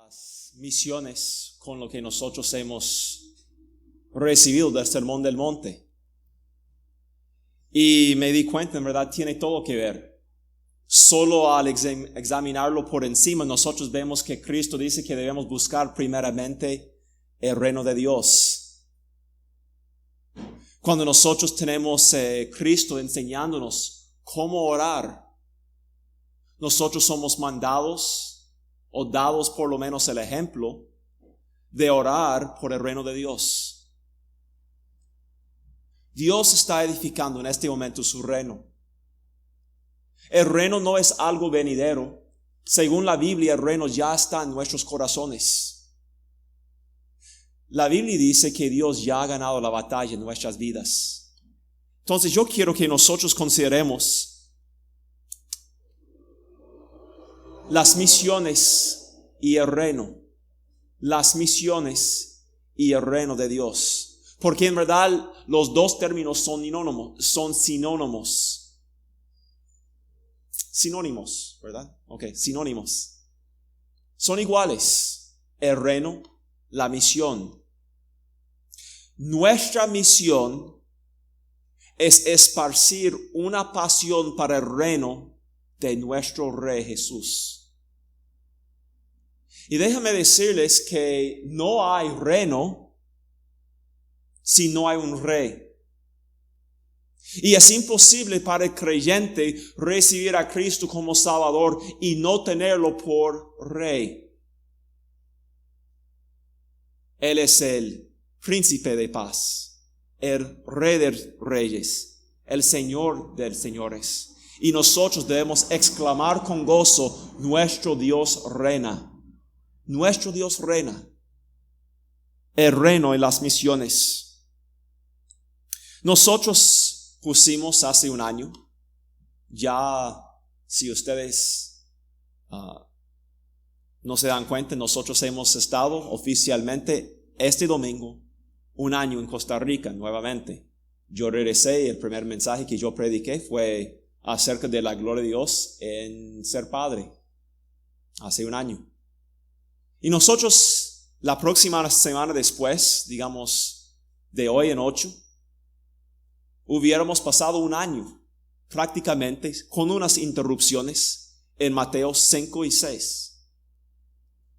las misiones con lo que nosotros hemos recibido del Sermón del Monte. Y me di cuenta, en verdad, tiene todo que ver. Solo al examinarlo por encima, nosotros vemos que Cristo dice que debemos buscar primeramente el reino de Dios. Cuando nosotros tenemos Cristo enseñándonos cómo orar, nosotros somos mandados o dados por lo menos el ejemplo de orar por el reino de Dios. Dios está edificando en este momento su reino. El reino no es algo venidero. Según la Biblia, el reino ya está en nuestros corazones. La Biblia dice que Dios ya ha ganado la batalla en nuestras vidas. Entonces yo quiero que nosotros consideremos las misiones y el reino. Las misiones y el reino de Dios. Porque en verdad los dos términos son sinónimos. Sinónimos, ¿verdad? Sinónimos. Son iguales. El reino, la misión. Nuestra misión es esparcir una pasión para el reino de nuestro Rey Jesús. Y déjame decirles que no hay reino si no hay un rey. Y es imposible para el creyente recibir a Cristo como Salvador y no tenerlo por rey. Él es el príncipe de paz, el rey de reyes, el señor de señores. Y nosotros debemos exclamar con gozo, nuestro Dios reina. Nuestro Dios reina. El reino y las misiones. Nosotros pusimos hace un año, ya si ustedes no se dan cuenta, nosotros hemos estado oficialmente este domingo un año en Costa Rica nuevamente. Yo regresé y el primer mensaje que yo prediqué fue acerca de la gloria de Dios en ser padre. Hace un año. Y nosotros la próxima semana después, digamos de hoy en 8, hubiéramos pasado un año prácticamente con unas interrupciones en Mateo 5 y 6.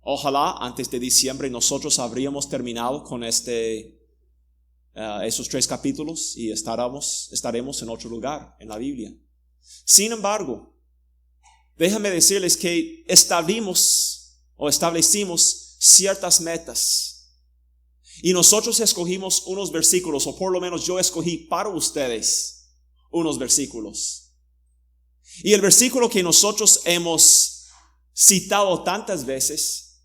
Ojalá antes de diciembre nosotros habríamos terminado con esos 3 capítulos y estaremos en otro lugar en la Biblia. Sin embargo, déjame decirles que establecimos ciertas metas. Y nosotros escogimos unos versículos, o por lo menos yo escogí para ustedes unos versículos. Y el versículo que nosotros hemos citado tantas veces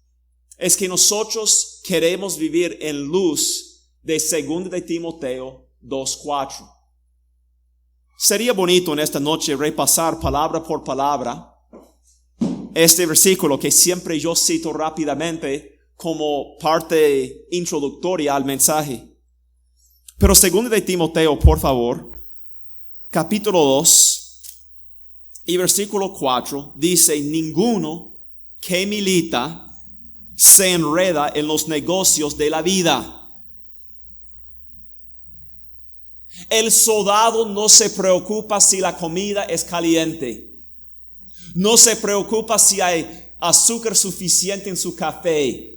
es que nosotros queremos vivir en luz de 2 de Timoteo 2:4. Sería bonito en esta noche repasar palabra por palabra este versículo que siempre yo cito rápidamente como parte introductoria al mensaje. Pero 2 de Timoteo, por favor, capítulo 2 y versículo 4 dice: ninguno que milita se enreda en los negocios de la vida. El soldado no se preocupa si la comida es caliente. No se preocupa si hay azúcar suficiente en su café.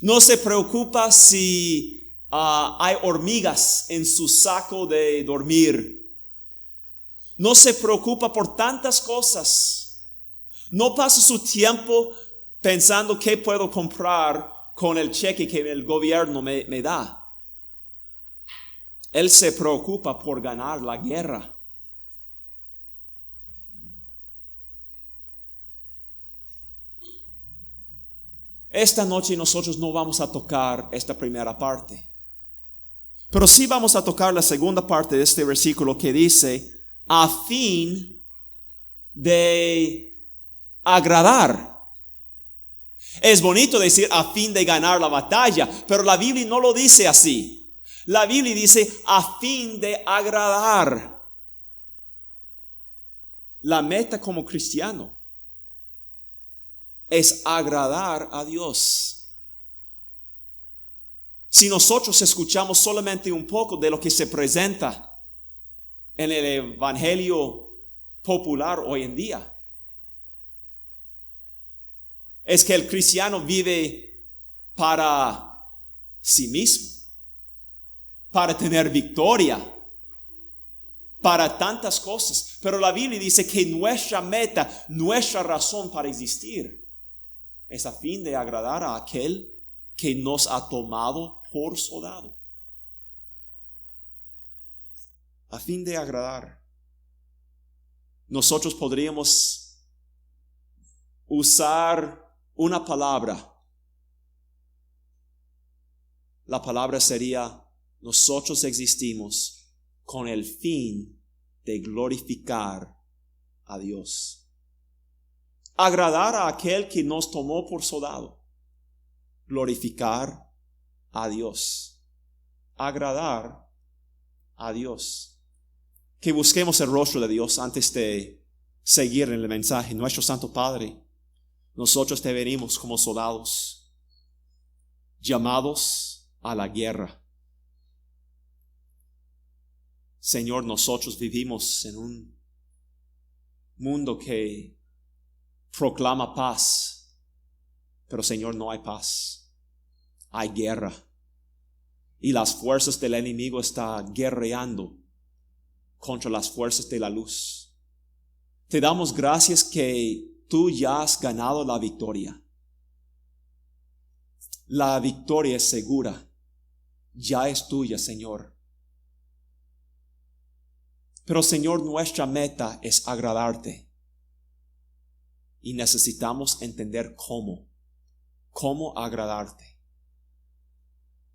No se preocupa si hay hormigas en su saco de dormir. No se preocupa por tantas cosas. No pasa su tiempo pensando qué puedo comprar con el cheque que el gobierno me da. Él se preocupa por ganar la guerra. Esta noche nosotros no vamos a tocar esta primera parte, pero sí vamos a tocar la segunda parte de este versículo que dice, a fin de agradar. Es bonito decir a fin de ganar la batalla, pero la Biblia no lo dice así. La Biblia dice a fin de agradar. La meta como cristiano es agradar a Dios. Si nosotros escuchamos solamente un poco de lo que se presenta en el evangelio popular hoy en día, es que el cristiano vive para sí mismo, para tener victoria, para tantas cosas. Pero la Biblia dice que nuestra meta, nuestra razón para existir, es a fin de agradar a aquel que nos ha tomado por soldado. A fin de agradar. Nosotros podríamos usar una palabra. La palabra sería: nosotros existimos con el fin de glorificar a Dios. Agradar a aquel que nos tomó por soldado. Glorificar a Dios. Agradar a Dios. Que busquemos el rostro de Dios antes de seguir en el mensaje. Nuestro Santo Padre, nosotros te venimos como soldados, llamados a la guerra. Señor, nosotros vivimos en un mundo que proclama paz, pero Señor, no hay paz, hay guerra, y las fuerzas del enemigo están guerreando contra las fuerzas de la luz. Te damos gracias que tú ya has ganado la victoria. La victoria es segura, ya es tuya, Señor. Pero Señor, nuestra meta es agradarte. Y necesitamos entender cómo agradarte.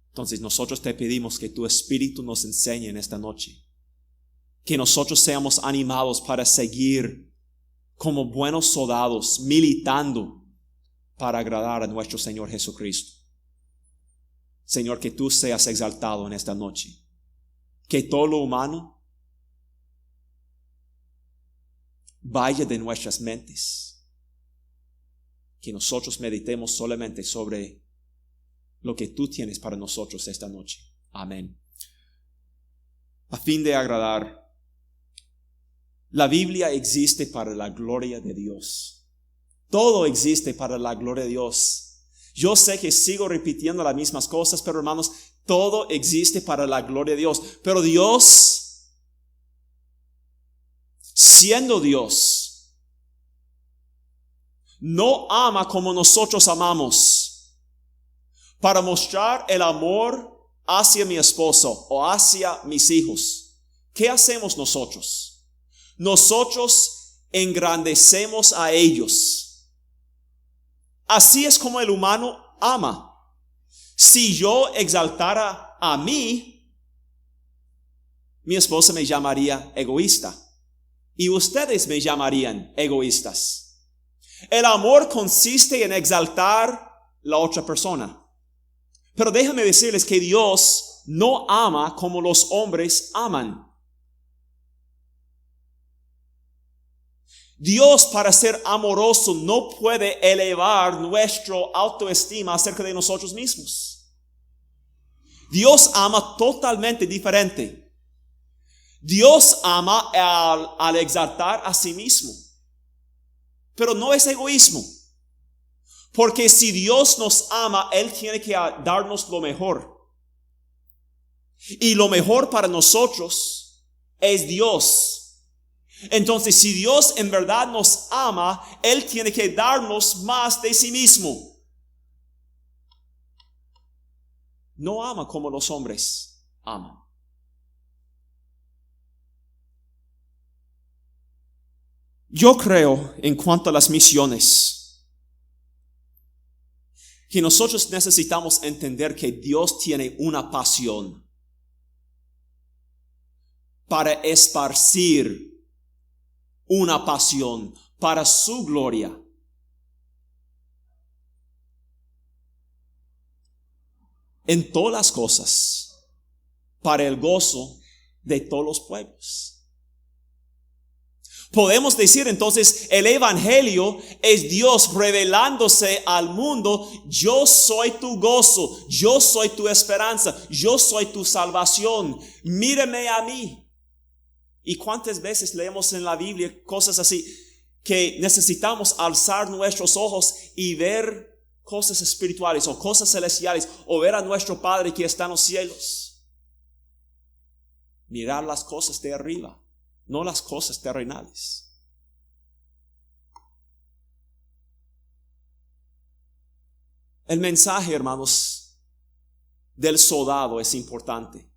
Entonces nosotros te pedimos que tu Espíritu nos enseñe en esta noche. Que nosotros seamos animados para seguir como buenos soldados, militando para agradar a nuestro Señor Jesucristo. Señor, que tú seas exaltado en esta noche. Que todo lo humano vaya de nuestras mentes. Que nosotros meditemos solamente sobre lo que tú tienes para nosotros esta noche. Amén. A fin de agradar. La Biblia existe para la gloria de Dios. Todo existe para la gloria de Dios. Yo sé que sigo repitiendo las mismas cosas, pero hermanos, todo existe para la gloria de Dios. Pero Dios, siendo Dios, no ama como nosotros amamos. Para mostrar el amor hacia mi esposo o hacia mis hijos, ¿qué hacemos nosotros? Nosotros engrandecemos a ellos. Así es como el humano ama. Si yo exaltara a mí, mi esposa me llamaría egoísta. Y ustedes me llamarían egoístas. El amor consiste en exaltar la otra persona. Pero déjame decirles que Dios no ama como los hombres aman. Dios, para ser amoroso, no puede elevar nuestra autoestima acerca de nosotros mismos. Dios ama totalmente diferente. Dios ama al exaltar a sí mismo. Pero no es egoísmo. Porque si Dios nos ama, Él tiene que darnos lo mejor. Y lo mejor para nosotros es Dios. Entonces, si Dios en verdad nos ama, Él tiene que darnos más de sí mismo. No ama como los hombres aman. Yo creo, en cuanto a las misiones, que nosotros necesitamos entender que Dios tiene una pasión para esparcir una pasión para su gloria. En todas las cosas, para el gozo de todos los pueblos. Podemos decir entonces, el evangelio es Dios revelándose al mundo. Yo soy tu gozo, yo soy tu esperanza, yo soy tu salvación. Mírame a mí. ¿Y cuántas veces leemos en la Biblia cosas así que necesitamos alzar nuestros ojos y ver cosas espirituales o cosas celestiales o ver a nuestro Padre que está en los cielos? Mirar las cosas de arriba, no las cosas terrenales. El mensaje, hermanos, del soldado es importante.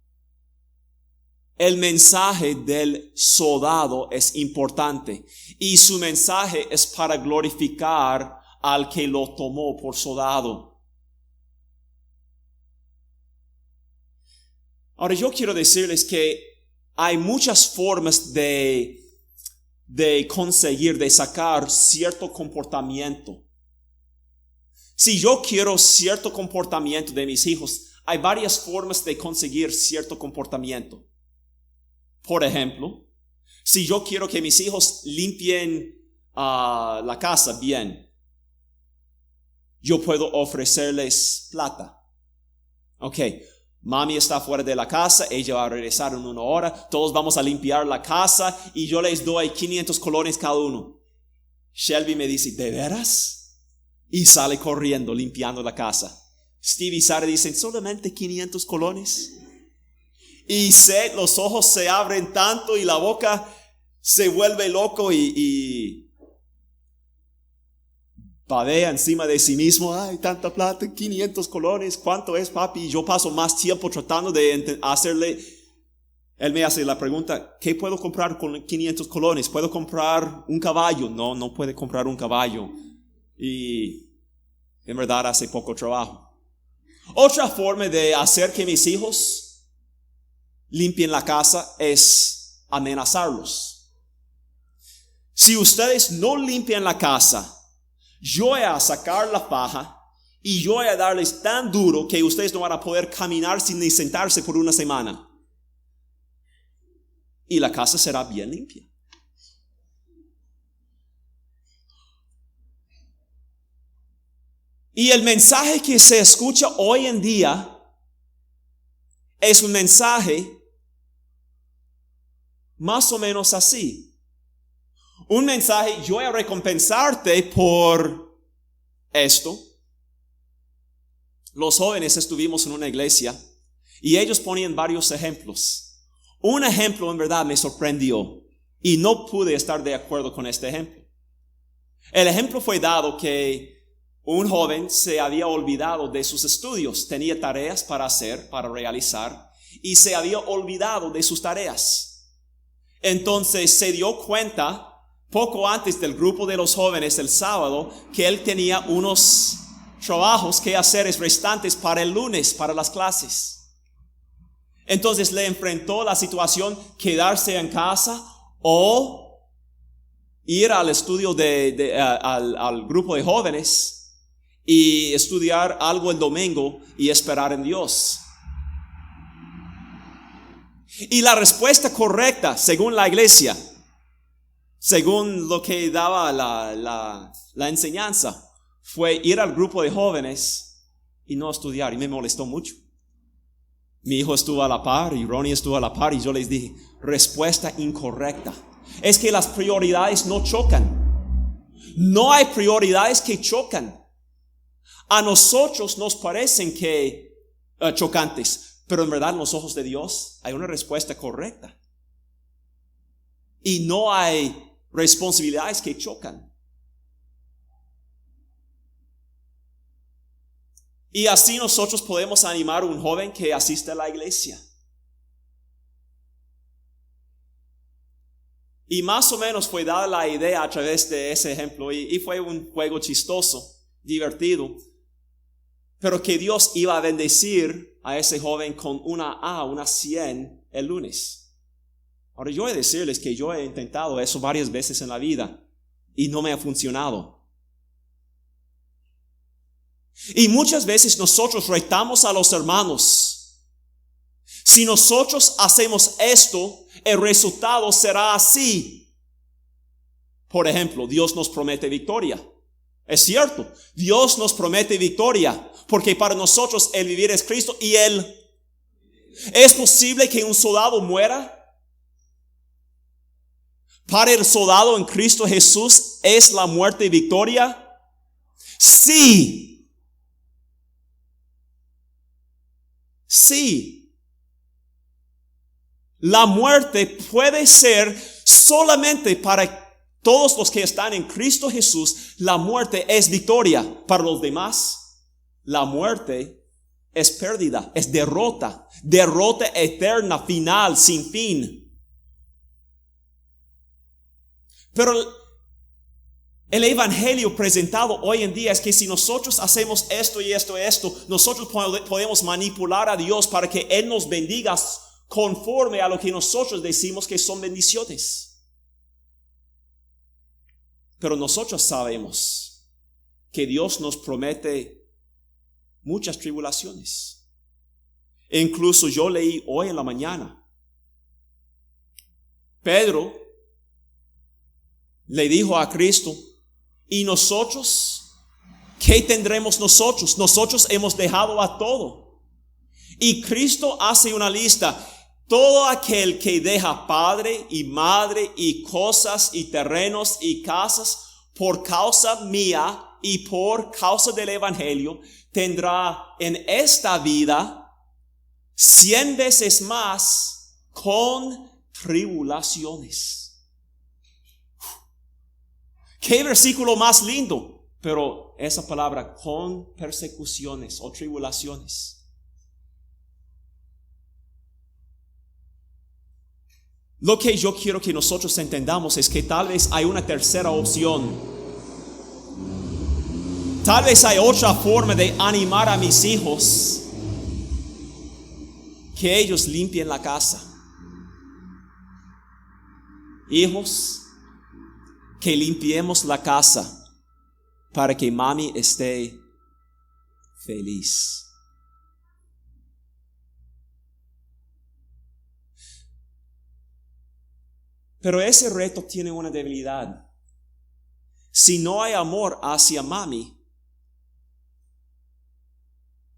El mensaje del soldado es importante y su mensaje es para glorificar al que lo tomó por soldado. Ahora yo quiero decirles que hay muchas formas de conseguir, de sacar cierto comportamiento. Si yo quiero cierto comportamiento de mis hijos, hay varias formas de conseguir cierto comportamiento. Por ejemplo, si yo quiero que mis hijos limpien la casa bien, yo puedo ofrecerles plata. Ok, mami está fuera de la casa, ella va a regresar en 1 hora, todos vamos a limpiar la casa y yo les doy 500 colones cada uno. Shelby me dice, ¿de veras? Y sale corriendo limpiando la casa. Steve y Sara dicen, ¿solamente 500 colones? Y los ojos se abren tanto y la boca se vuelve loco y babea encima de sí mismo. Ay, tanta plata, 500 colones, ¿cuánto es, papi? Y yo paso más tiempo tratando de hacerle. Él me hace la pregunta, ¿qué puedo comprar con 500 colones? ¿Puedo comprar un caballo? No, no puede comprar un caballo. Y en verdad hace poco trabajo. Otra forma de hacer que mis hijos limpien la casa es amenazarlos. Si ustedes no limpian la casa, yo voy a sacar la paja y yo voy a darles tan duro que ustedes no van a poder caminar sin ni sentarse por 1 semana. Y la casa será bien limpia. Y el mensaje que se escucha hoy en día es un mensaje más o menos así. Un mensaje, yo voy a recompensarte por esto. Los jóvenes estuvimos en una iglesia y ellos ponían varios ejemplos. Un ejemplo en verdad me sorprendió y no pude estar de acuerdo con este ejemplo. El ejemplo fue dado que un joven se había olvidado de sus estudios, tenía tareas para hacer, para realizar, y se había olvidado de sus tareas. Entonces se dio cuenta poco antes del grupo de los jóvenes el sábado que él tenía unos trabajos que hacer restantes para el lunes, para las clases. Entonces le enfrentó la situación, quedarse en casa o ir al estudio al grupo de jóvenes y estudiar algo el domingo y esperar en Dios. Y la respuesta correcta, según la iglesia, según lo que daba la enseñanza, fue ir al grupo de jóvenes y no estudiar. Y me molestó mucho. Mi hijo estuvo a la par y Ronnie estuvo a la par y yo les dije, respuesta incorrecta. Es que las prioridades no chocan. No hay prioridades que chocan. A nosotros nos parecen que chocantes. Pero en verdad en los ojos de Dios hay una respuesta correcta. Y no hay responsabilidades que chocan. Y así nosotros podemos animar a un joven que asiste a la iglesia. Y más o menos fue dada la idea a través de ese ejemplo. Y fue un juego chistoso, divertido. Pero que Dios iba a bendecir a ese joven con una 100 el lunes. Ahora yo voy a decirles que yo he intentado eso varias veces en la vida y no me ha funcionado. Y muchas veces nosotros retamos a los hermanos. Si nosotros hacemos esto, el resultado será así. Por ejemplo, Dios nos promete victoria. Es cierto, Dios nos promete victoria, porque para nosotros el vivir es Cristo y ¿es posible que un soldado muera? Para el soldado en Cristo Jesús, ¿es la muerte victoria? Sí. Sí. La muerte puede ser solamente para todos los que están en Cristo Jesús. La muerte es victoria. Para los demás, la muerte es pérdida, es derrota. Derrota eterna, final, sin fin. Pero el evangelio presentado hoy en día es que si nosotros hacemos esto y esto y esto, nosotros podemos manipular a Dios para que Él nos bendiga conforme a lo que nosotros decimos que son bendiciones. Pero nosotros sabemos que Dios nos promete muchas tribulaciones. E incluso yo leí hoy en la mañana, Pedro le dijo a Cristo, ¿y nosotros? ¿Qué tendremos nosotros? Nosotros hemos dejado a todo. Y Cristo hace una lista. Todo aquel que deja padre y madre y cosas y terrenos y casas por causa mía y por causa del evangelio, tendrá en esta vida 100 veces más con tribulaciones. Qué versículo más lindo, pero esa palabra con persecuciones o tribulaciones. Lo que yo quiero que nosotros entendamos es que tal vez hay una tercera opción. Tal vez hay otra forma de animar a mis hijos, que ellos limpien la casa. Hijos, que limpiemos la casa para que mami esté feliz. Pero ese reto tiene una debilidad. Si no hay amor hacia mami,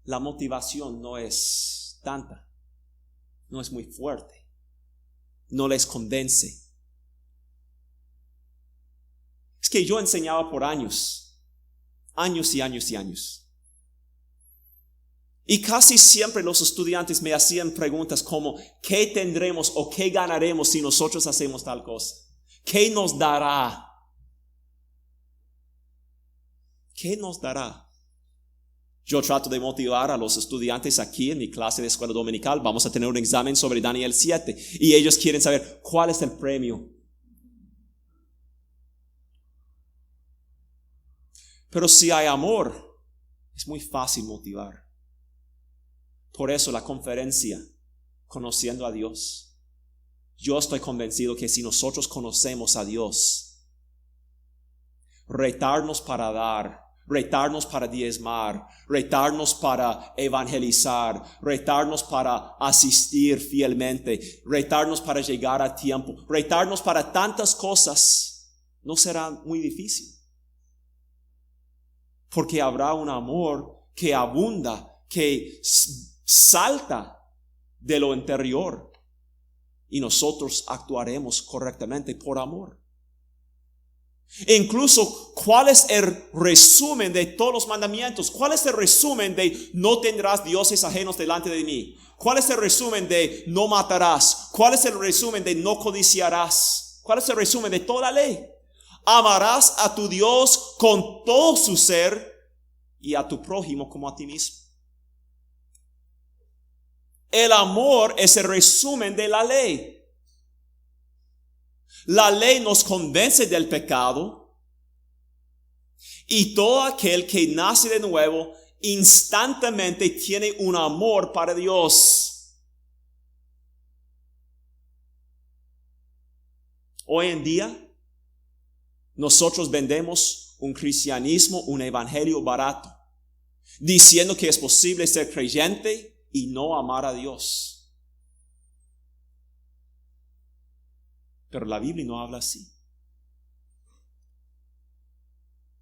la motivación no es tanta, no es muy fuerte, no les convence. Es que yo enseñaba por años y años y años. Y casi siempre los estudiantes me hacían preguntas como, ¿qué tendremos o qué ganaremos si nosotros hacemos tal cosa? ¿Qué nos dará? ¿Qué nos dará? Yo trato de motivar a los estudiantes aquí en mi clase de escuela dominical. Vamos a tener un examen sobre Daniel 7 y ellos quieren saber cuál es el premio. Pero si hay amor, es muy fácil motivar. Por eso la conferencia, conociendo a Dios. Yo estoy convencido que si nosotros conocemos a Dios, retarnos para dar, retarnos para diezmar, retarnos para evangelizar, retarnos para asistir fielmente, retarnos para llegar a tiempo, retarnos para tantas cosas, no será muy difícil. Porque habrá un amor que abunda, que salta de lo interior y nosotros actuaremos correctamente por amor. E incluso, ¿cuál es el resumen de todos los mandamientos? ¿Cuál es el resumen de no tendrás dioses ajenos delante de mí? ¿Cuál es el resumen de no matarás? ¿Cuál es el resumen de no codiciarás? ¿Cuál es el resumen de toda la ley? Amarás a tu Dios con todo su ser y a tu prójimo como a ti mismo. El amor es el resumen de la ley. La ley nos convence del pecado y todo aquel que nace de nuevo instantáneamente tiene un amor para Dios. Hoy en día nosotros vendemos un cristianismo, un evangelio barato, diciendo que es posible ser creyente y no amar a Dios. Pero la Biblia no habla así.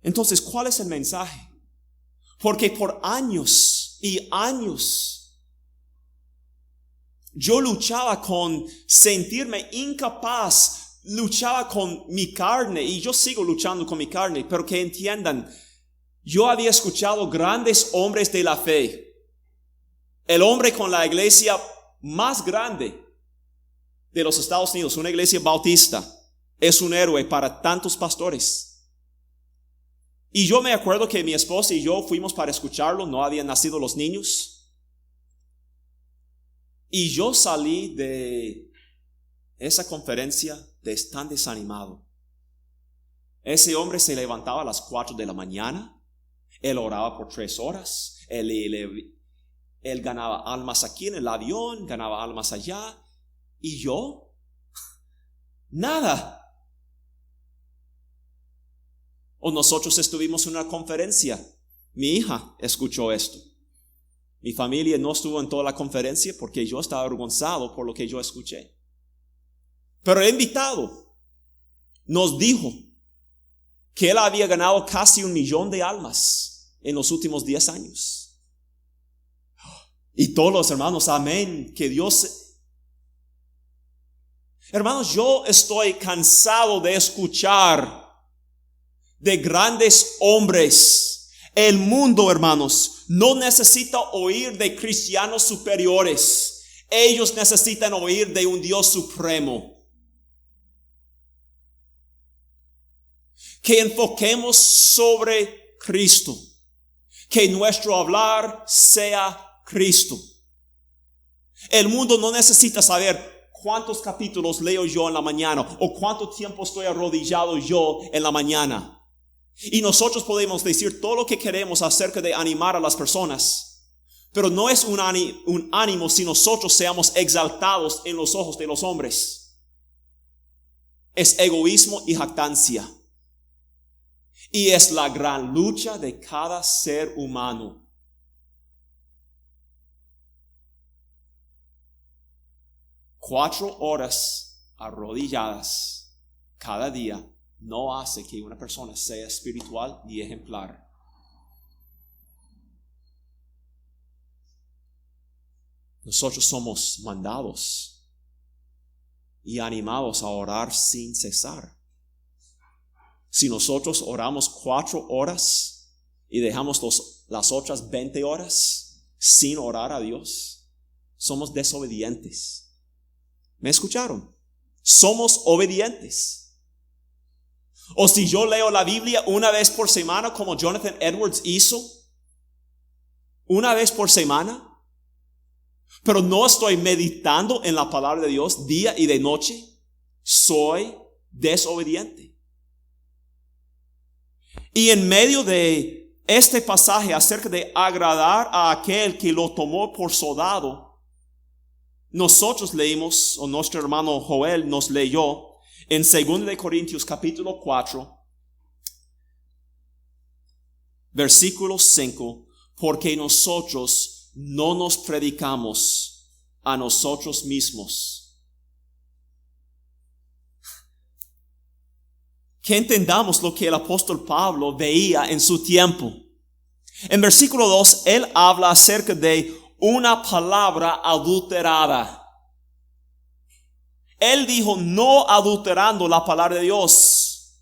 Entonces, ¿cuál es el mensaje? Porque por años y años yo luchaba con sentirme incapaz, luchaba con mi carne y yo sigo luchando con mi carne, pero que entiendan, yo había escuchado grandes hombres de la fe. El hombre con la iglesia más grande de los Estados Unidos, una iglesia bautista, es un héroe para tantos pastores. Y yo me acuerdo que mi esposa y yo fuimos para escucharlo, no habían nacido los niños. Y yo salí de esa conferencia tan desanimado. Ese hombre se levantaba a las 4 de la mañana, él oraba por 3 horas, él ganaba almas aquí en el avión, ganaba almas allá, y yo, nada. O nosotros estuvimos en una conferencia, mi hija escuchó esto. Mi familia no estuvo en toda la conferencia porque yo estaba avergonzado por lo que yo escuché. Pero el invitado nos dijo que él había ganado casi 1 millón de almas en los últimos 10 años. Y todos los hermanos, amén, que Dios... Hermanos, yo estoy cansado de escuchar de grandes hombres. El mundo, hermanos, no necesita oír de cristianos superiores. Ellos necesitan oír de un Dios supremo. Que enfoquemos sobre Cristo. Que nuestro hablar sea Cristo. El mundo no necesita saber cuántos capítulos leo yo en la mañana o cuánto tiempo estoy arrodillado yo en la mañana. Y nosotros podemos decir todo lo que queremos acerca de animar a las personas, pero no es un ánimo si nosotros seamos exaltados en los ojos de los hombres. Es egoísmo y jactancia. Y es la gran lucha de cada ser humano. Cuatro horas arrodilladas cada día no hace que una persona sea espiritual ni ejemplar. Nosotros somos mandados y animados a orar sin cesar. Si nosotros oramos 4 horas y dejamos las otras 20 horas sin orar a Dios, somos desobedientes. ¿Me escucharon? Somos obedientes. O si yo leo la Biblia una vez por semana, como Jonathan Edwards hizo, una vez por semana, pero no estoy meditando en la palabra de Dios día y de noche, soy desobediente. Y en medio de este pasaje acerca de agradar a aquel que lo tomó por soldado, nosotros leímos, o nuestro hermano Joel nos leyó, en 2 de Corintios capítulo 4, versículo 5, porque nosotros no nos predicamos a nosotros mismos. Que entendamos lo que el apóstol Pablo veía en su tiempo. En versículo 2, él habla acerca de una palabra adulterada. Él dijo, no adulterando la palabra de Dios.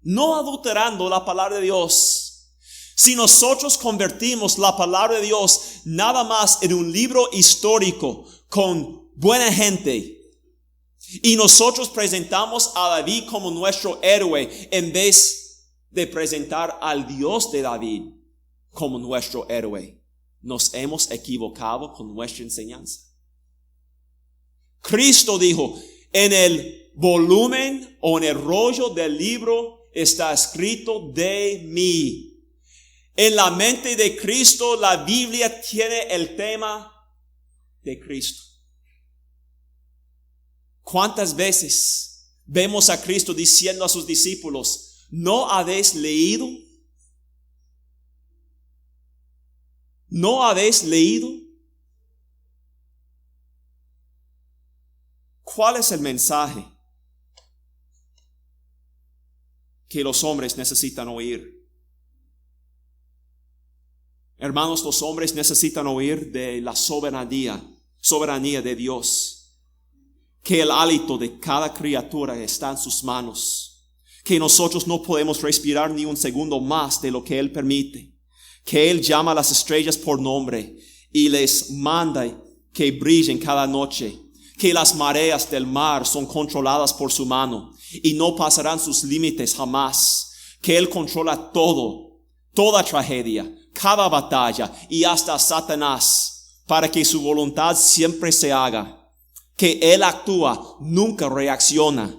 No adulterando la palabra de Dios. Si nosotros convertimos la palabra de Dios nada más en un libro histórico con buena gente, y nosotros presentamos a David como nuestro héroe en vez de presentar al Dios de David como nuestro héroe, nos hemos equivocado con nuestra enseñanza. Cristo dijo, en el volumen o en el rollo del libro está escrito de mí. En la mente de Cristo, la Biblia tiene el tema de Cristo. ¿Cuántas veces vemos a Cristo diciendo a sus discípulos, ¿no habéis leído? ¿No habéis leído? ¿Cuál es el mensaje que los hombres necesitan oír. Hermanos, los hombres necesitan oír de la soberanía de Dios. Que el hálito de cada criatura está en sus manos. Que nosotros no podemos respirar ni un segundo más de lo que Él permite. Que Él llama a las estrellas por nombre y les manda que brillen cada noche. Que las mareas del mar son controladas por su mano y no pasarán sus límites jamás. Que Él controla todo, toda tragedia, cada batalla y hasta Satanás, para que su voluntad siempre se haga. Que Él actúa, nunca reacciona.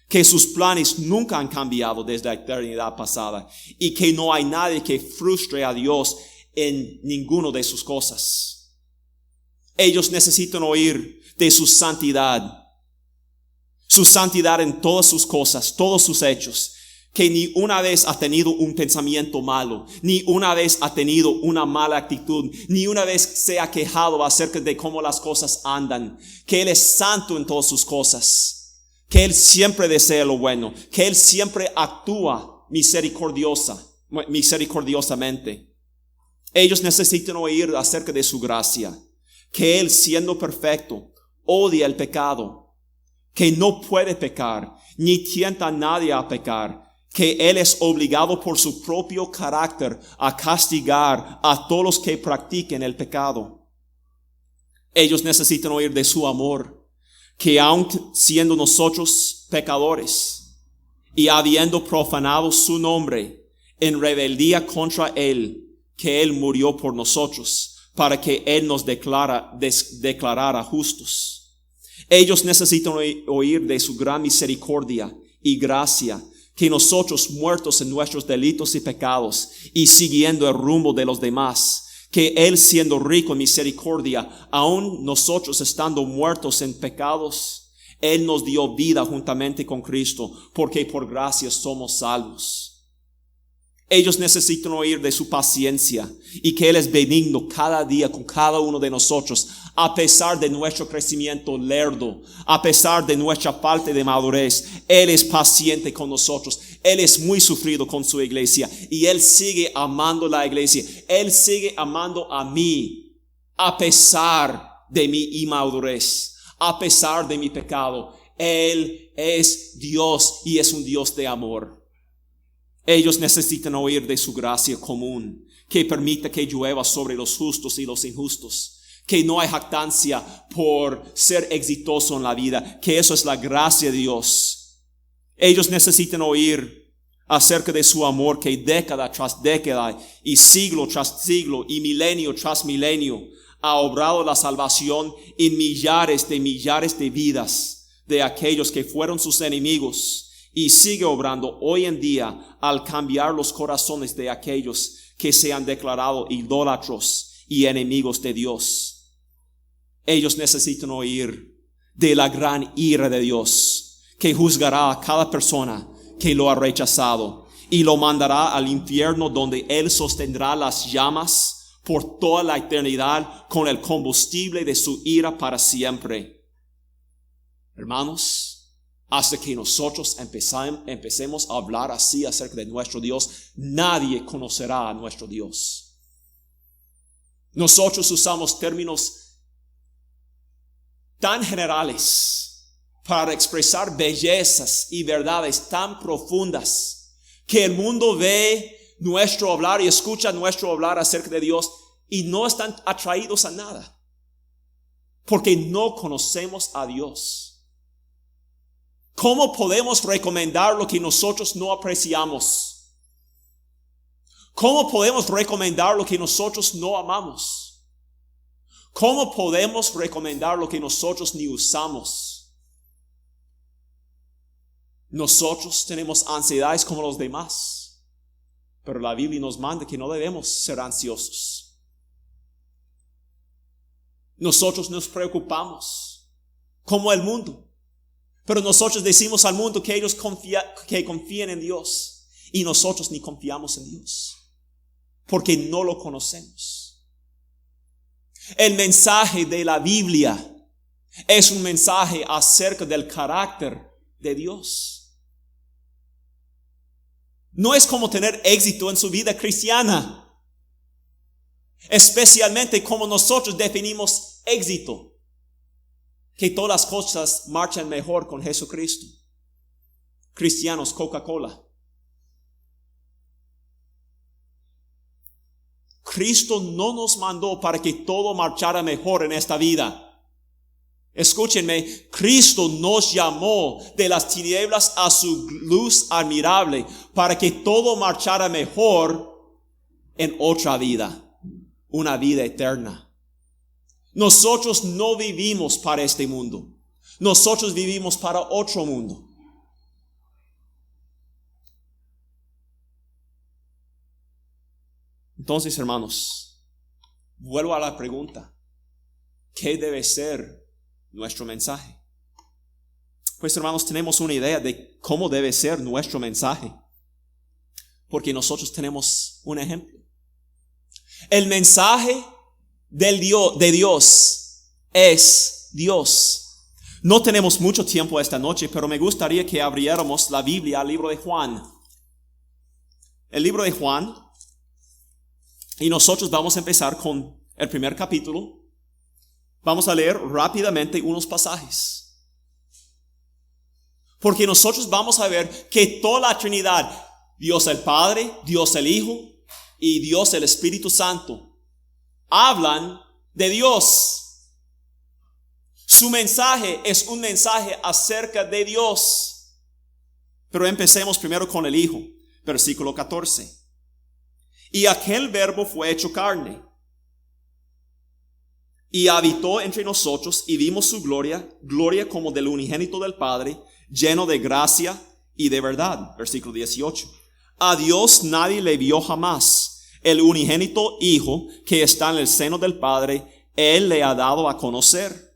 Que sus planes nunca han cambiado desde la eternidad pasada y que no hay nadie que frustre a Dios en ninguno de sus cosas. Ellos necesitan oír de su santidad en todas sus cosas, todos sus hechos, que ni una vez ha tenido un pensamiento malo, ni una vez ha tenido una mala actitud, ni una vez se ha quejado acerca de cómo las cosas andan, que Él es santo en todas sus cosas, que Él siempre desea lo bueno, que Él siempre actúa misericordiosamente. Ellos necesitan oír acerca de su gracia, que Él, siendo perfecto, odia el pecado, que no puede pecar, ni tienta a nadie a pecar, que Él es obligado por su propio carácter a castigar a todos los que practiquen el pecado. Ellos necesitan oír de su amor, que aun siendo nosotros pecadores y habiendo profanado su nombre en rebeldía contra Él, que Él murió por nosotros, para que Él nos declarara justos. Ellos necesitan oír de su gran misericordia y gracia, que nosotros, muertos en nuestros delitos y pecados y siguiendo el rumbo de los demás, que Él, siendo rico en misericordia, aun nosotros estando muertos en pecados, Él nos dio vida juntamente con Cristo, porque por gracia somos salvos. Ellos necesitan oír de su paciencia y que Él es benigno cada día con cada uno de nosotros, a pesar de nuestro crecimiento lerdo, a pesar de nuestra falta de madurez. Él es paciente con nosotros. Él es muy sufrido con su iglesia y Él sigue amando la iglesia. Él sigue amando a mí a pesar de mi inmadurez, a pesar de mi pecado. Él es Dios y es un Dios de amor. Ellos necesitan oír de su gracia común, que permite que llueva sobre los justos y los injustos, que no hay jactancia por ser exitoso en la vida, que eso es la gracia de Dios. Ellos necesitan oír acerca de su amor, que década tras década y siglo tras siglo y milenio tras milenio ha obrado la salvación en millares de vidas de aquellos que fueron sus enemigos. Y sigue obrando hoy en día al cambiar los corazones de aquellos que se han declarado idólatros y enemigos de Dios. Ellos necesitan oír de la gran ira de Dios, que juzgará a cada persona que lo ha rechazado y lo mandará al infierno, donde Él sostendrá las llamas por toda la eternidad con el combustible de su ira para siempre. Hermanos, hasta que nosotros empecemos a hablar así acerca de nuestro Dios, nadie conocerá a nuestro Dios. Nosotros usamos términos tan generales para expresar bellezas y verdades tan profundas que el mundo ve nuestro hablar y escucha nuestro hablar acerca de Dios y no están atraídos a nada, porque no conocemos a Dios. ¿Cómo podemos recomendar lo que nosotros no apreciamos? ¿Cómo podemos recomendar lo que nosotros no amamos? ¿Cómo podemos recomendar lo que nosotros ni usamos? Nosotros tenemos ansiedades como los demás, pero la Biblia nos manda que no debemos ser ansiosos. Nosotros nos preocupamos como el mundo. Pero nosotros decimos al mundo que ellos confían en Dios y nosotros ni confiamos en Dios porque no lo conocemos. El mensaje de la Biblia es un mensaje acerca del carácter de Dios. No es como tener éxito en su vida cristiana. Especialmente como nosotros definimos éxito. Que todas las cosas marchan mejor con Jesucristo. Cristianos, Coca-Cola. Cristo no nos mandó para que todo marchara mejor en esta vida. Escúchenme, Cristo nos llamó de las tinieblas a su luz admirable para que todo marchara mejor en otra vida, una vida eterna. Nosotros no vivimos para este mundo, nosotros vivimos para otro mundo. Entonces, hermanos, vuelvo a la pregunta, ¿qué debe ser nuestro mensaje? Pues, hermanos, tenemos una idea de cómo debe ser nuestro mensaje, porque nosotros tenemos un ejemplo. El mensaje de Dios es Dios. No tenemos mucho tiempo esta noche, pero me gustaría que abriéramos la Biblia al libro de Juan. El libro de Juan, y nosotros vamos a empezar con el primer capítulo. Vamos a leer rápidamente unos pasajes. Porque nosotros vamos a ver que toda la Trinidad, Dios el Padre, Dios el Hijo y Dios el Espíritu Santo, hablan de Dios. Su mensaje es un mensaje acerca de Dios. Pero empecemos primero con el Hijo, versículo 14. Y aquel verbo fue hecho carne, y habitó entre nosotros, y vimos su gloria, gloria como del unigénito del Padre, lleno de gracia y de verdad. Versículo 18. A Dios nadie le vio jamás. El unigénito Hijo que está en el seno del Padre, Él le ha dado a conocer.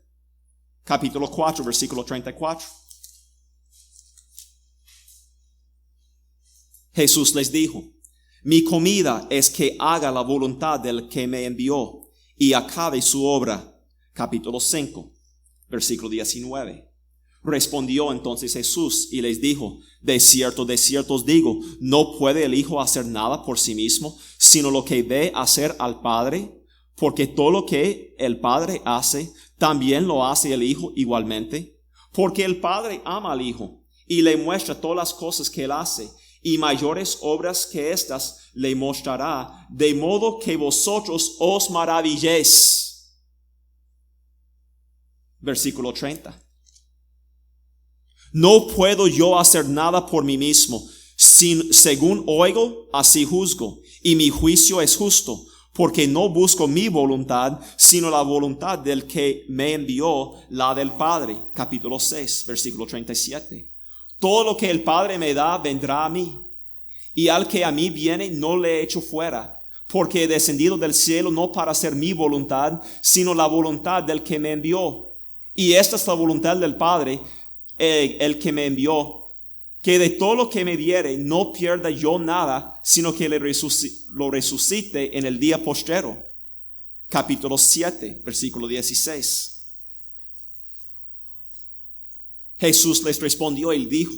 Capítulo 4, versículo 34. Jesús les dijo: mi comida es que haga la voluntad del que me envió y acabe su obra. Capítulo 5, versículo 19. Respondió entonces Jesús y les dijo: de cierto os digo, no puede el Hijo hacer nada por sí mismo, sino lo que ve hacer al Padre, porque todo lo que el Padre hace, también lo hace el Hijo igualmente. Porque el Padre ama al Hijo y le muestra todas las cosas que él hace, y mayores obras que estas le mostrará, de modo que vosotros os maravilléis. Versículo 30. No puedo yo hacer nada por mí mismo, según oigo, así juzgo, y mi juicio es justo, porque no busco mi voluntad, sino la voluntad del que me envió, la del Padre. Capítulo 6, versículo 37. Todo lo que el Padre me da vendrá a mí, y al que a mí viene no le echo fuera, porque he descendido del cielo no para hacer mi voluntad, sino la voluntad del que me envió. Y esta es la voluntad del Padre, el que me envió, que de todo lo que me diere no pierda yo nada, sino que lo resucite en el día postrero. Capítulo 7, versículo 16. Jesús les respondió y dijo: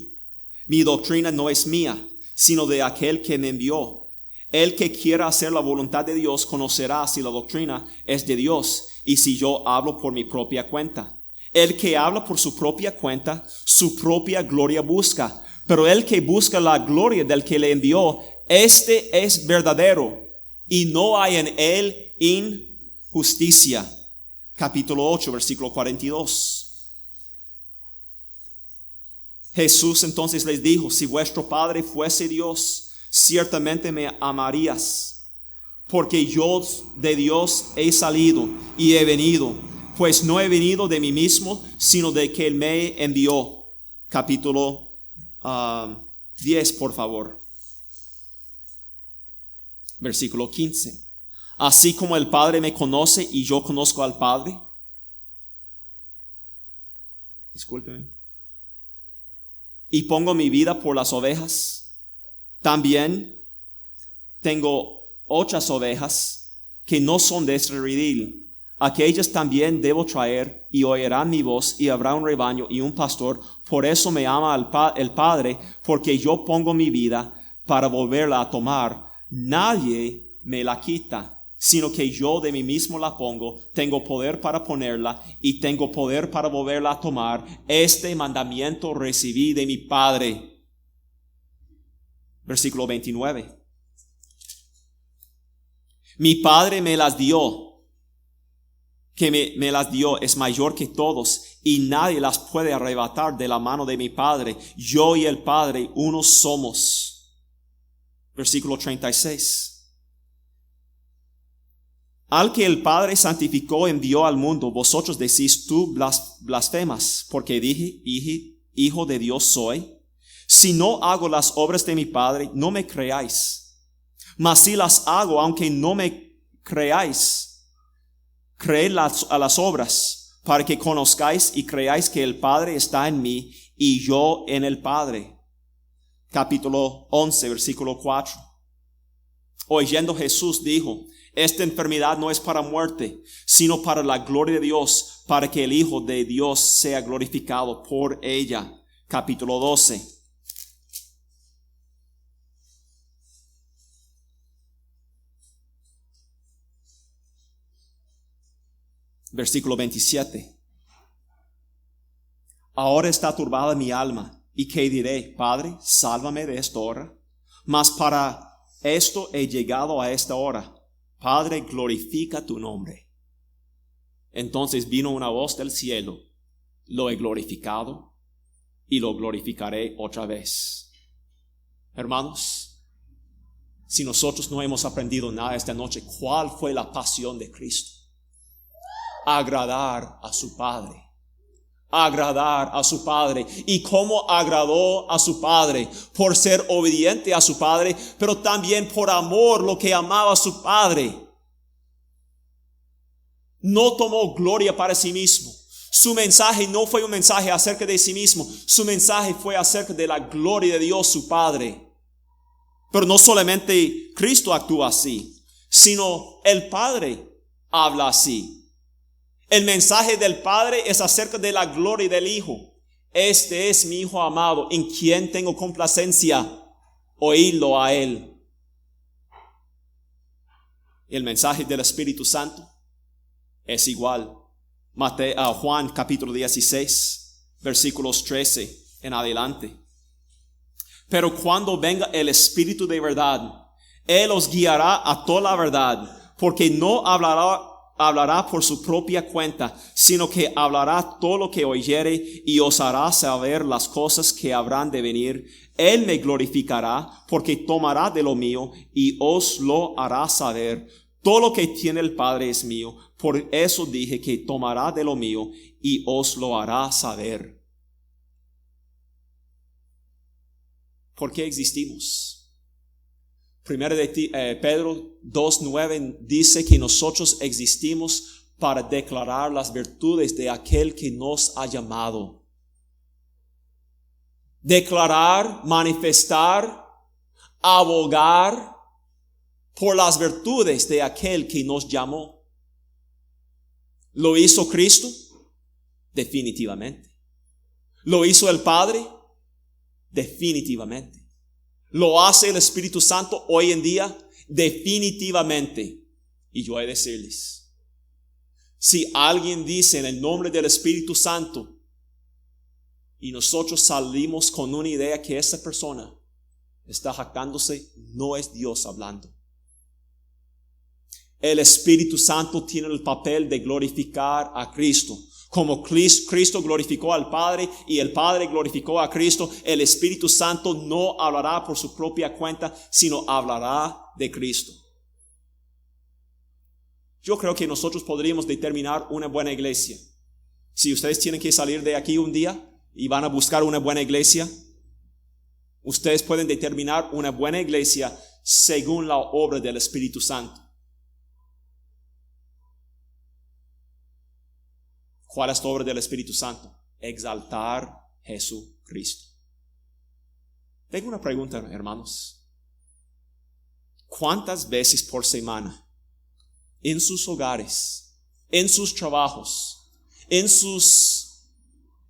mi doctrina no es mía, sino de aquel que me envió. El que quiera hacer la voluntad de Dios conocerá si la doctrina es de Dios, y si yo hablo por mi propia cuenta. El que habla por su propia cuenta, su propia gloria busca, pero el que busca la gloria del que le envió, este es verdadero, y no hay en él injusticia. Capítulo 8, versículo 42. Jesús entonces les dijo: si vuestro Padre fuese Dios, ciertamente me amarías, porque yo de Dios he salido y he venido, pues no he venido de mí mismo, sino de que Él me envió. Capítulo 10, por favor. Versículo 15. Así como el Padre me conoce y yo conozco al Padre. Discúlpeme. Y pongo mi vida por las ovejas. También tengo otras ovejas que no son de este redil. Aquellas también debo traer, y oirán mi voz, y habrá un rebaño y un pastor. Por eso me ama el Padre, porque yo pongo mi vida para volverla a tomar, nadie me la quita, sino que yo de mí mismo la pongo. Tengo poder para ponerla y tengo poder para volverla a tomar. Este mandamiento recibí de mi Padre. Versículo 29. Mi Padre me las dio. Que me las dio es mayor que todos y nadie las puede arrebatar de la mano de mi Padre. Yo y el Padre uno somos. Versículo 36. Al que el Padre santificó envió al mundo, vosotros decís tú blasfemas, porque dije, hijo de Dios soy. Si no hago las obras de mi Padre, no me creáis. Mas si las hago, aunque no me creáis, creed a las obras, para que conozcáis y creáis que el Padre está en mí y yo en el Padre. Capítulo 11, versículo 4. Oyendo Jesús dijo, esta enfermedad no es para muerte, sino para la gloria de Dios, para que el Hijo de Dios sea glorificado por ella. Capítulo 12. Versículo 27. Ahora está turbada mi alma, ¿y qué diré? Padre, sálvame de esta hora. Mas para esto he llegado a esta hora. Padre, glorifica tu nombre. Entonces vino una voz del cielo. Lo he glorificado y lo glorificaré otra vez. Hermanos, si nosotros no hemos aprendido nada esta noche, ¿cuál fue la pasión de Cristo? Agradar a su Padre. Agradar a su Padre. ¿Y cómo agradó a su Padre? Por ser obediente a su Padre, pero también por amor, lo que amaba a su Padre. No tomó gloria para sí mismo. Su mensaje no fue un mensaje acerca de sí mismo. Su mensaje fue acerca de la gloria de Dios, su Padre. Pero no solamente Cristo actúa así, sino el Padre habla así. El mensaje del Padre es acerca de la gloria del Hijo. Este es mi Hijo amado, en quien tengo complacencia. Oídlo a Él. El mensaje del Espíritu Santo es igual. Juan capítulo 16, versículos 13 en adelante. Pero cuando venga el Espíritu de verdad, Él os guiará a toda la verdad, porque no hablará por su propia cuenta, sino que hablará todo lo que oyere y os hará saber las cosas que habrán de venir. Él me glorificará, porque tomará de lo mío y os lo hará saber. Todo lo que tiene el Padre es mío, por eso dije que tomará de lo mío y os lo hará saber. ¿Por qué existimos? Primero de Pedro 2:9 dice que nosotros existimos para declarar las virtudes de aquel que nos ha llamado. Declarar, manifestar, abogar por las virtudes de aquel que nos llamó. ¿Lo hizo Cristo? Definitivamente. ¿Lo hizo el Padre? Definitivamente. ¿Lo hace el Espíritu Santo hoy en día? Definitivamente. Y yo he de decirles, si alguien dice en el nombre del Espíritu Santo y nosotros salimos con una idea que esa persona está jactándose, no es Dios hablando. El Espíritu Santo tiene el papel de glorificar a Cristo. Como Cristo glorificó al Padre y el Padre glorificó a Cristo, el Espíritu Santo no hablará por su propia cuenta, sino hablará de Cristo. Yo creo que nosotros podríamos determinar una buena iglesia. Si ustedes tienen que salir de aquí un día y van a buscar una buena iglesia, ustedes pueden determinar una buena iglesia según la obra del Espíritu Santo. ¿Cuál es la obra del Espíritu Santo? Exaltar a Jesucristo. Tengo una pregunta, hermanos. ¿Cuántas veces por semana, en sus hogares, en sus trabajos, en sus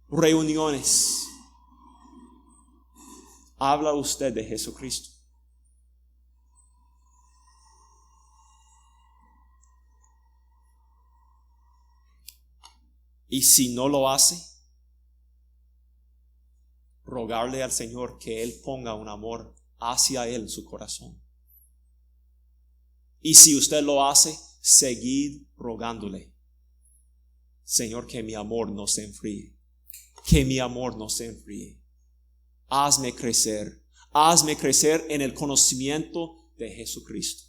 reuniones, habla usted de Jesucristo? Y si no lo hace, rogarle al Señor que Él ponga un amor hacia Él en su corazón. Y si usted lo hace, seguid rogándole. Señor, que mi amor no se enfríe. Que mi amor no se enfríe. Hazme crecer. Hazme crecer en el conocimiento de Jesucristo.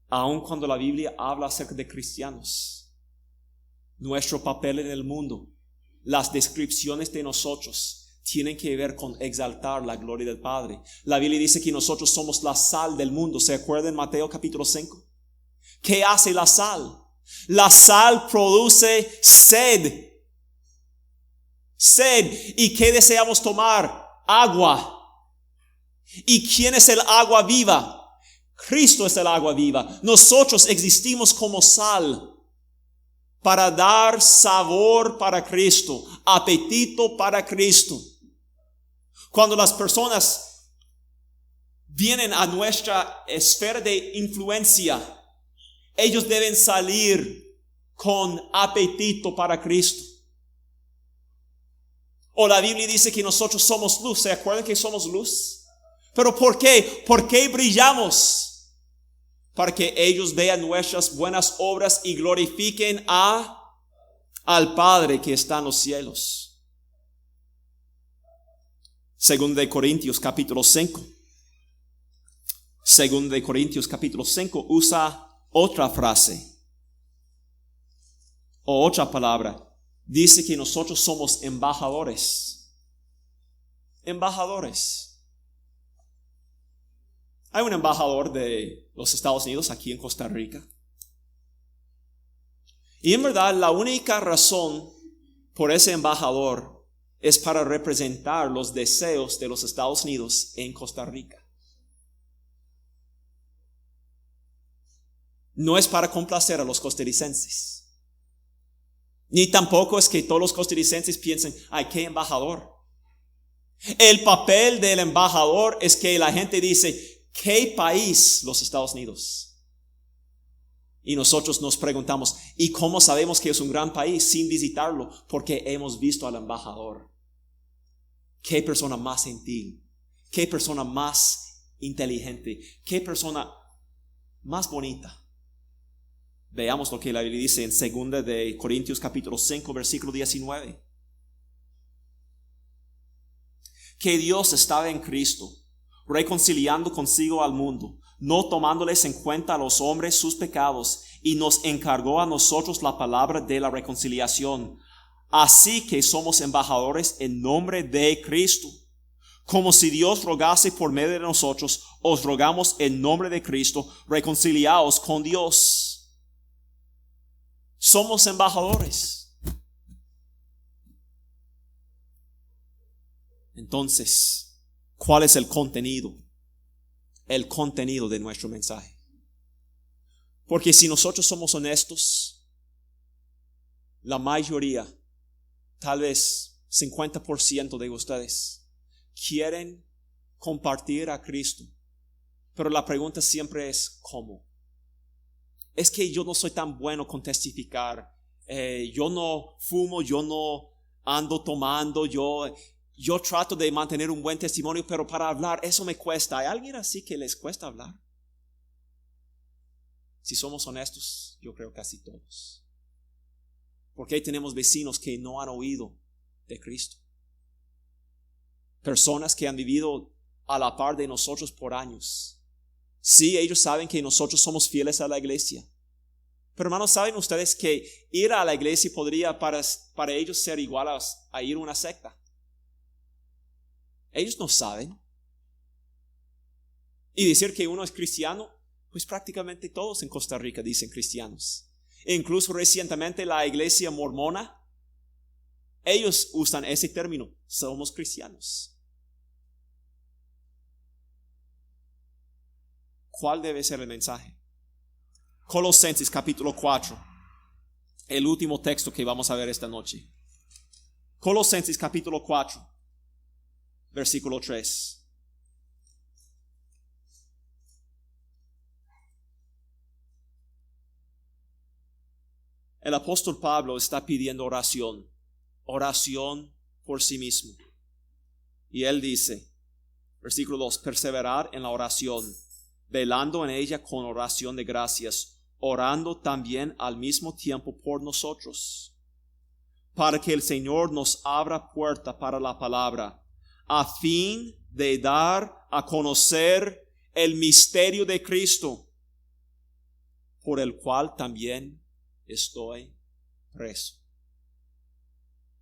Aun cuando la Biblia habla acerca de cristianos, nuestro papel en el mundo, las descripciones de nosotros tienen que ver con exaltar la gloria del Padre. La Biblia dice que nosotros somos la sal del mundo. ¿Se acuerdan en Mateo capítulo 5? ¿Qué hace la sal? La sal produce sed. Sed. ¿Y qué deseamos tomar? Agua. ¿Y quién es el agua viva? Cristo es el agua viva. Nosotros existimos como sal para dar sabor para Cristo, apetito para Cristo. Cuando las personas vienen a nuestra esfera de influencia, ellos deben salir con apetito para Cristo. O la Biblia dice que nosotros somos luz. ¿Se acuerdan que somos luz? ¿Pero por qué? ¿Por qué brillamos? Para que ellos vean nuestras buenas obras y glorifiquen al Padre que está en los cielos. Según de Corintios capítulo 5. Según de Corintios capítulo 5 usa otra frase o otra palabra. Dice que nosotros somos embajadores. Embajadores. Hay un embajador de los Estados Unidos aquí en Costa Rica. Y en verdad la única razón por ese embajador es para representar los deseos de los Estados Unidos en Costa Rica. No es para complacer a los costarricenses. Ni tampoco es que todos los costarricenses piensen, ay, qué embajador. El papel del embajador es que la gente dice, ¿qué país? Los Estados Unidos. Y nosotros nos preguntamos, ¿y cómo sabemos que es un gran país sin visitarlo? Porque hemos visto al embajador. ¿Qué persona más gentil? ¿Qué persona más inteligente? ¿Qué persona más bonita? Veamos lo que la Biblia dice en 2 de Corintios capítulo 5 versículo 19. Que Dios estaba en Cristo, reconciliando consigo al mundo, no tomándoles en cuenta a los hombres sus pecados, y nos encargó a nosotros la palabra de la reconciliación. Así que somos embajadores en nombre de Cristo. Como si Dios rogase por medio de nosotros, os rogamos en nombre de Cristo, reconciliaos con Dios. Somos embajadores. Entonces, ¿cuál es el contenido? El contenido de nuestro mensaje. Porque si nosotros somos honestos, la mayoría, tal vez 50% de ustedes, quieren compartir a Cristo. Pero la pregunta siempre es, ¿cómo? Es que yo no soy tan bueno con testificar. Yo no fumo, yo no ando tomando, yo trato de mantener un buen testimonio, pero para hablar eso me cuesta. ¿Hay alguien así que les cuesta hablar? Si somos honestos, yo creo casi todos. Porque tenemos vecinos que no han oído de Cristo. Personas que han vivido a la par de nosotros por años. Sí, ellos saben que nosotros somos fieles a la iglesia. Pero hermanos, ¿saben ustedes que ir a la iglesia podría para ellos ser igual a ir a una secta? Ellos no saben. Y decir que uno es cristiano, pues prácticamente todos en Costa Rica dicen cristianos. E incluso recientemente la iglesia mormona, ellos usan ese término, somos cristianos. ¿Cuál debe ser el mensaje? Colosenses capítulo 4, el último texto que vamos a ver esta noche. Colosenses capítulo 4, versículo 3. el apóstol Pablo está pidiendo oración por sí mismo. Y él dice, versículo 2, perseverar en la oración, velando en ella con oración de gracias, orando también al mismo tiempo por nosotros, para que el Señor nos abra puerta para la palabra, a fin de dar a conocer el misterio de Cristo, por el cual también estoy preso.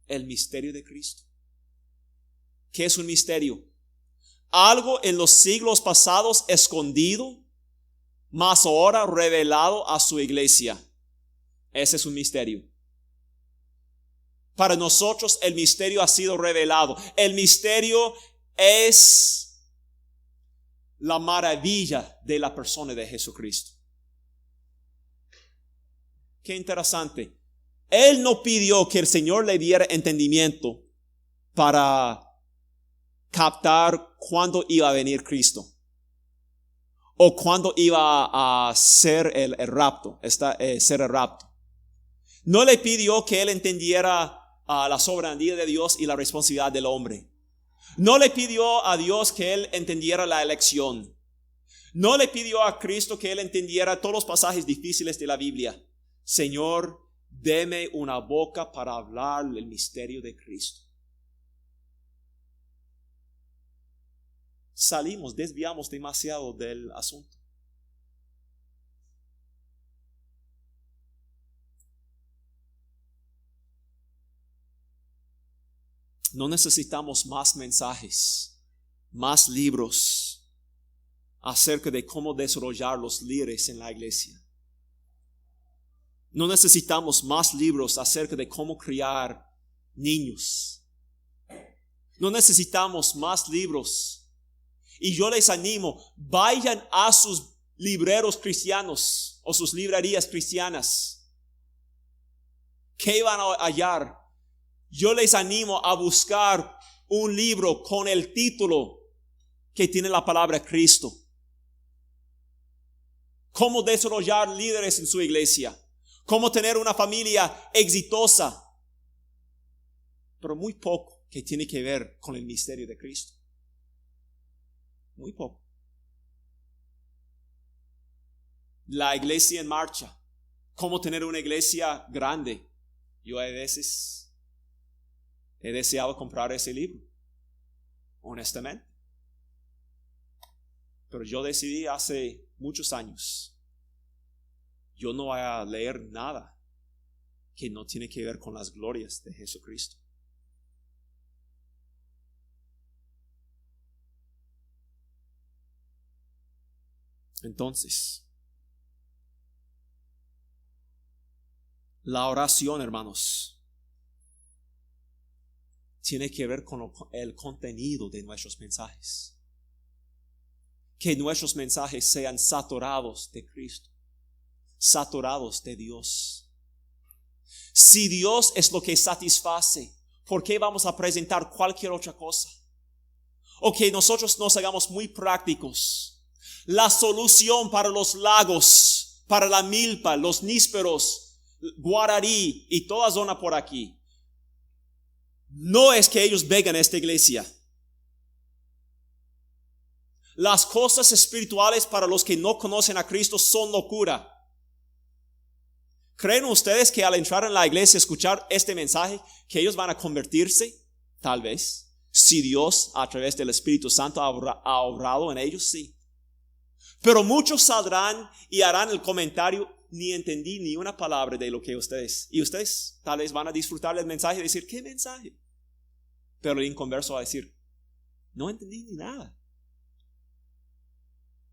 El misterio de Cristo. ¿Qué es un misterio? Algo en los siglos pasados escondido, mas ahora revelado a su iglesia. Ese es un misterio. Para nosotros el misterio ha sido revelado. El misterio es la maravilla de la persona de Jesucristo. Qué interesante. Él no pidió que el Señor le diera entendimiento para captar cuándo iba a venir Cristo o cuándo iba a ser el rapto, ser el rapto. No le pidió que él entendiera la soberanía de Dios y la responsabilidad del hombre. No le pidió a Dios que él entendiera la elección. No le pidió a Cristo que él entendiera todos los pasajes difíciles de la Biblia. Señor, deme una boca para hablar del misterio de Cristo. Desviamos demasiado del asunto. No necesitamos más mensajes, más libros acerca de cómo desarrollar los líderes en la iglesia. No necesitamos más libros acerca de cómo criar niños. No necesitamos más libros. Y yo les animo, vayan a sus libreros cristianos o sus librerías cristianas. ¿Qué van a hallar? Yo les animo a buscar un libro con el título que tiene la palabra Cristo. Cómo desarrollar líderes en su iglesia. Cómo tener una familia exitosa. Pero muy poco que tiene que ver con el misterio de Cristo. Muy poco. La iglesia en marcha. Cómo tener una iglesia grande. Yo a veces he deseado comprar ese libro, honestamente. Pero yo decidí hace muchos años, yo no voy a leer nada que no tiene que ver con las glorias de Jesucristo. Entonces, la oración, hermanos, tiene que ver con el contenido de nuestros mensajes. Que nuestros mensajes sean saturados de Cristo, saturados de Dios. Si Dios es lo que satisface, ¿por qué vamos a presentar cualquier otra cosa? O que nosotros nos hagamos muy prácticos. La solución para los lagos, para la milpa, los nísperos, Guararí y toda zona por aquí, no es que ellos vengan a esta iglesia. Las cosas espirituales para los que no conocen a Cristo son locura. ¿Creen ustedes que al entrar en la iglesia, escuchar este mensaje, que ellos van a convertirse? Tal vez. Si Dios a través del Espíritu Santo ha obrado en ellos, sí. Pero muchos saldrán y harán el comentario, ni entendí ni una palabra de lo que ustedes. Y ustedes tal vez van a disfrutar del mensaje y decir, ¿qué mensaje? Pero el inconverso va a decir, no entendí ni nada.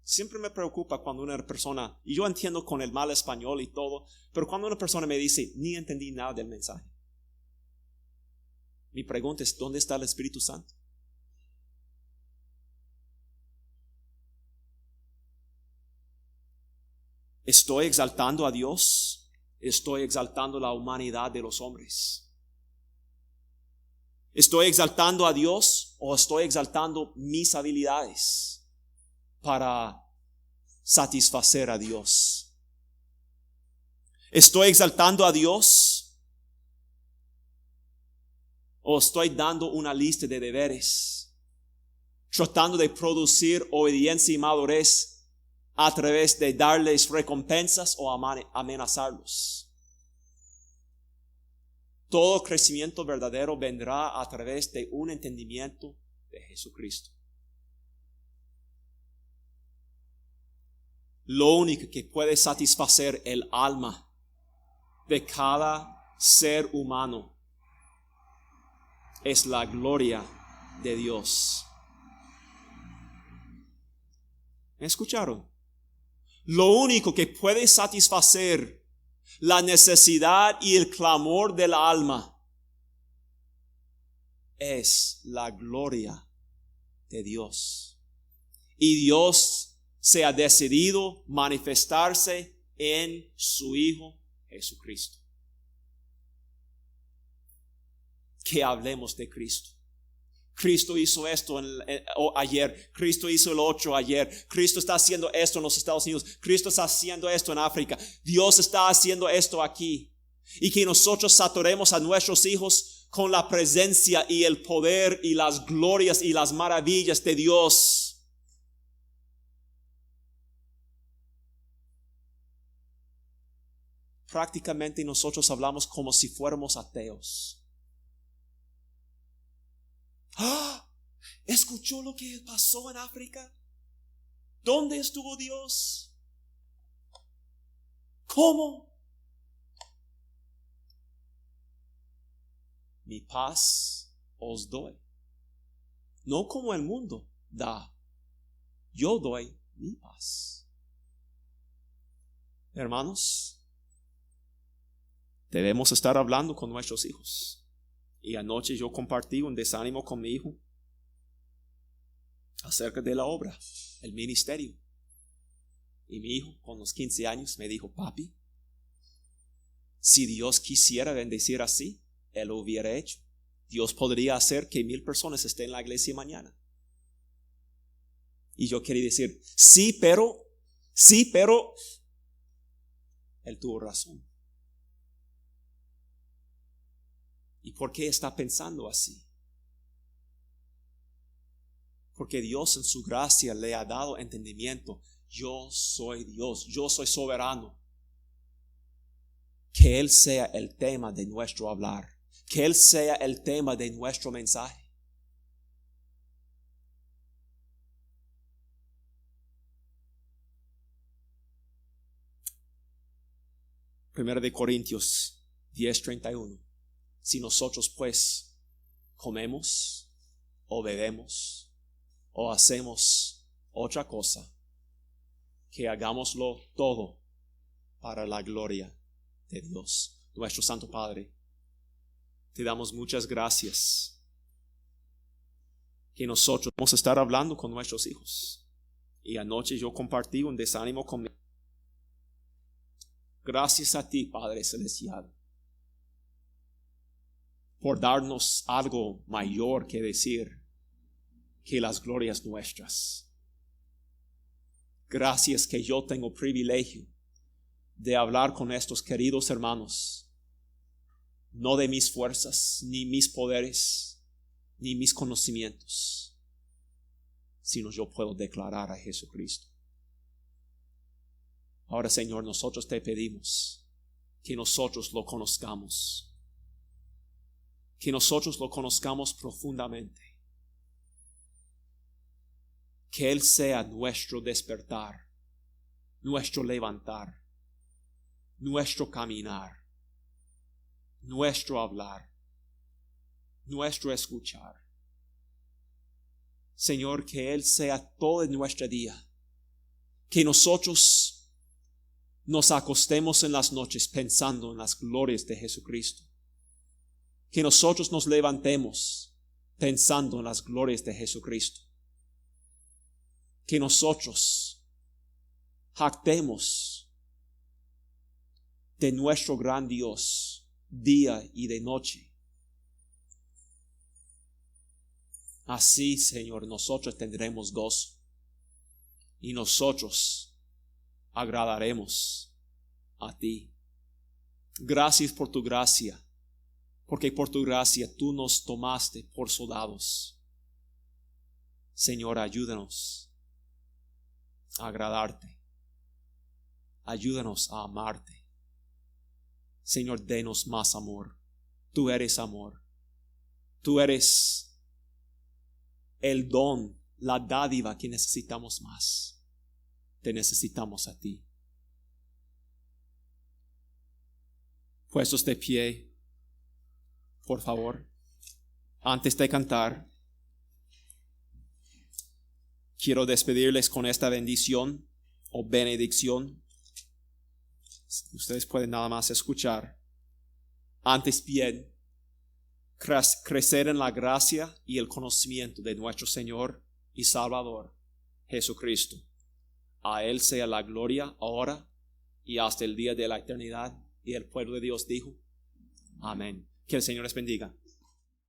Siempre me preocupa cuando una persona, y yo entiendo con el mal español y todo, pero cuando una persona me dice, ni entendí nada del mensaje. Mi pregunta es, ¿dónde está el Espíritu Santo? ¿Estoy exaltando a Dios? ¿Estoy exaltando la humanidad de los hombres? ¿Estoy exaltando a Dios o estoy exaltando mis habilidades para satisfacer a Dios? ¿Estoy exaltando a Dios? ¿O estoy dando una lista de deberes? Tratando de producir obediencia y madurez a través de darles recompensas o amenazarlos. Todo crecimiento verdadero vendrá a través de un entendimiento de Jesucristo. Lo único que puede satisfacer el alma de cada ser humano es la gloria de Dios. ¿Me escucharon? Lo único que puede satisfacer la necesidad y el clamor del alma es la gloria de Dios. Y Dios se ha decidido manifestarse en su Hijo Jesucristo. Que hablemos de Cristo. Cristo hizo esto ayer. Cristo hizo el otro ayer. Cristo está haciendo esto en los Estados Unidos. Cristo está haciendo esto en África. Dios está haciendo esto aquí. Y que nosotros saturemos a nuestros hijos con la presencia y el poder y las glorias y las maravillas de Dios. Prácticamente nosotros hablamos como si fuéramos ateos. ¡Ah! ¿Escuchó lo que pasó en África? ¿Dónde estuvo Dios? ¿Cómo? Mi paz os doy. No como el mundo da. Yo doy mi paz. Hermanos, debemos estar hablando con nuestros hijos. Y anoche yo compartí un desánimo con mi hijo acerca de la obra, el ministerio. Y mi hijo, con los 15 años, me dijo: papi, si Dios quisiera bendecir así, Él lo hubiera hecho. Dios podría hacer que 1000 personas estén en la iglesia mañana. Y yo quería decir, sí, pero, Él tuvo razón. ¿Y por qué está pensando así? Porque Dios en su gracia le ha dado entendimiento. Yo soy Dios, yo soy soberano. Que Él sea el tema de nuestro hablar. Que Él sea el tema de nuestro mensaje. Primera de Corintios 10:31. Si nosotros pues comemos o bebemos o hacemos otra cosa, que hagámoslo todo para la gloria de Dios. Nuestro Santo Padre, te damos muchas gracias que nosotros vamos a estar hablando con nuestros hijos. Y anoche yo compartí un desánimo conmigo. Gracias a ti, Padre Celestial, por darnos algo mayor que decir que las glorias nuestras. Gracias que yo tengo privilegio de hablar con estos queridos hermanos, no de mis fuerzas, ni mis poderes, ni mis conocimientos, sino yo puedo declarar a Jesucristo. Ahora, Señor, nosotros te pedimos que nosotros lo conozcamos. Que nosotros lo conozcamos profundamente. Que Él sea nuestro despertar, nuestro levantar, nuestro caminar, nuestro hablar, nuestro escuchar. Señor, que Él sea todo en nuestro día. Que nosotros nos acostemos en las noches pensando en las glorias de Jesucristo. Que nosotros nos levantemos pensando en las glorias de Jesucristo. Que nosotros jactemos de nuestro gran Dios día y de noche. Así, Señor, nosotros tendremos gozo y nosotros agradaremos a ti. Gracias por tu gracia, porque por tu gracia tú nos tomaste por soldados. Señor, ayúdanos a agradarte. Ayúdanos a amarte. Señor, denos más amor. Tú eres amor. Tú eres el don, la dádiva que necesitamos más. Te necesitamos a ti. Puestos de pie, por favor, antes de cantar, quiero despedirles con esta bendición o benedicción. Ustedes pueden nada más escuchar. Antes bien, crecer en la gracia y el conocimiento de nuestro Señor y Salvador, Jesucristo. A Él sea la gloria ahora y hasta el día de la eternidad. Y el pueblo de Dios dijo, amén. Que el Señor les bendiga.